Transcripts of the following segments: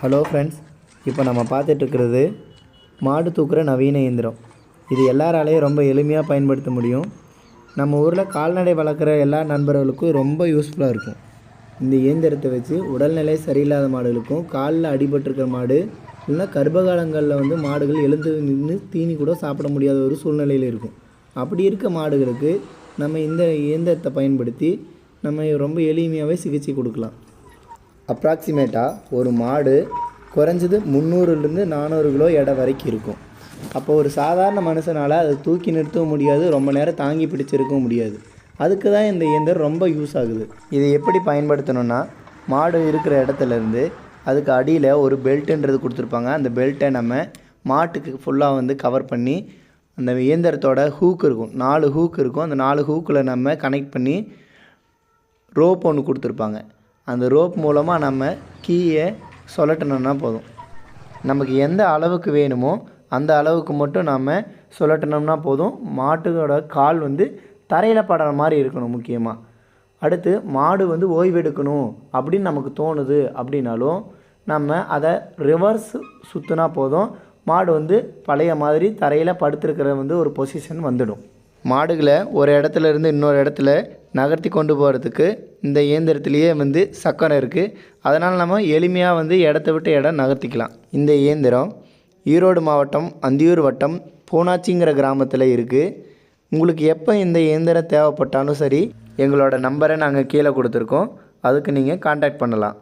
Hello friends, இப்போ நம்ம பார்த்துட்ருக்கிறது மாடு தூக்குற நவீன இயந்திரம். இது எல்லாராலையும் ரொம்ப எளிமையாக பயன்படுத்த முடியும். நம்ம ஊரில் கால்நடை வளர்க்குற எல்லா நண்பர்களுக்கும் ரொம்ப யூஸ்ஃபுல்லாக இருக்கும். இந்த இயந்திரத்தை வச்சு உடல்நிலை சரியில்லாத மாடுகளுக்கும், காலில் அடிபட்டிருக்கிற மாடு இல்லைன்னா கர்ப்பகாலங்களில் மாடுகள் எழுந்து நின்று தீனி கூட சாப்பிட முடியாத ஒரு சூழ்நிலையில் இருக்கும். அப்படி இருக்க மாடுகளுக்கு நம்ம இந்த இயந்திரத்தை பயன்படுத்தி நம்ம ரொம்ப எளிமையாகவே சிகிச்சை கொடுக்கலாம். அப்ராக்சிமேட்டாக ஒரு மாடு குறைஞ்சது 300லேருந்து 400 கிலோ எடை வரைக்கும் இருக்கும். அப்போ ஒரு சாதாரண மனுஷனால் அதை தூக்கி நிறுத்தவும் முடியாது, ரொம்ப நேரம் தாங்கி பிடிச்சிருக்கவும் முடியாது. அதுக்கு தான் இந்த இயந்திரம் ரொம்ப யூஸ் ஆகுது. இதை எப்படி பயன்படுத்தணுன்னா, மாடு இருக்கிற இடத்துலேருந்து அதுக்கு அடியில் ஒரு பெல்ட்டுன்றது கொடுத்துருப்பாங்க. அந்த பெல்ட்டை நம்ம மாட்டுக்கு ஃபுல்லாக கவர் பண்ணி, அந்த இயந்திரத்தோட ஹூக் இருக்கும், 4 ஹூக் இருக்கும். அந்த 4 ஹூக்கில் நம்ம கனெக்ட் பண்ணி ரோப் ஒன்று கொடுத்துருப்பாங்க. அந்த ரோப் மூலமாக நம்ம கீயை சுழட்டணுன்னா போதும். நமக்கு எந்த அளவுக்கு வேணுமோ அந்த அளவுக்கு மட்டும் நம்ம சுழட்டணும்னா போதும். மாட்டோட கால் தரையில் படுற மாதிரி இருக்கணும் முக்கியமாக. அடுத்து மாடு ஓய்வெடுக்கணும் அப்படின்னு நமக்கு தோணுது அப்படின்னாலும் நம்ம அதை ரிவர்ஸ் சுற்றினா போதும். மாடு பழைய மாதிரி தரையில் படுத்துருக்கிற ஒரு பொசிஷன் வந்துடும். மாடுகளை ஒரு இடத்துலேருந்து இன்னொரு இடத்துல நகர்த்தி கொண்டு போகிறதுக்கு இந்த இயந்திரத்துலேயே சக்கரம் இருக்குது. அதனால் நம்ம எளிமையாக இடத்த விட்டு இடம் நகர்த்திக்கலாம். இந்த இயந்திரம் ஈரோடு மாவட்டம் அந்தியூர் வட்டம் பூனாச்சிங்கிற கிராமத்தில் இருக்குது. உங்களுக்கு எப்போ இந்த இயந்திரம் தேவைப்பட்டாலும் சரி, எங்களோட நம்பரை நாங்கள் கீழே கொடுத்துருக்கோம், அதுக்கு நீங்கள் கான்டாக்ட் பண்ணலாம்.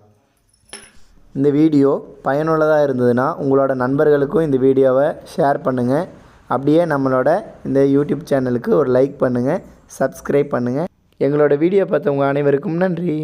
இந்த வீடியோ பயனுள்ளதாக இருந்ததுன்னா உங்களோட நண்பர்களுக்கும் இந்த வீடியோவை ஷேர் பண்ணுங்கள். அப்படியே நம்மளோட இந்த யூடியூப் சேனலுக்கு ஒரு லைக் பண்ணுங்கள், சப்ஸ்கிரைப் பண்ணுங்கள். எங்களோட வீடியோ பார்த்தவங்க அனைவருக்கும் நன்றி.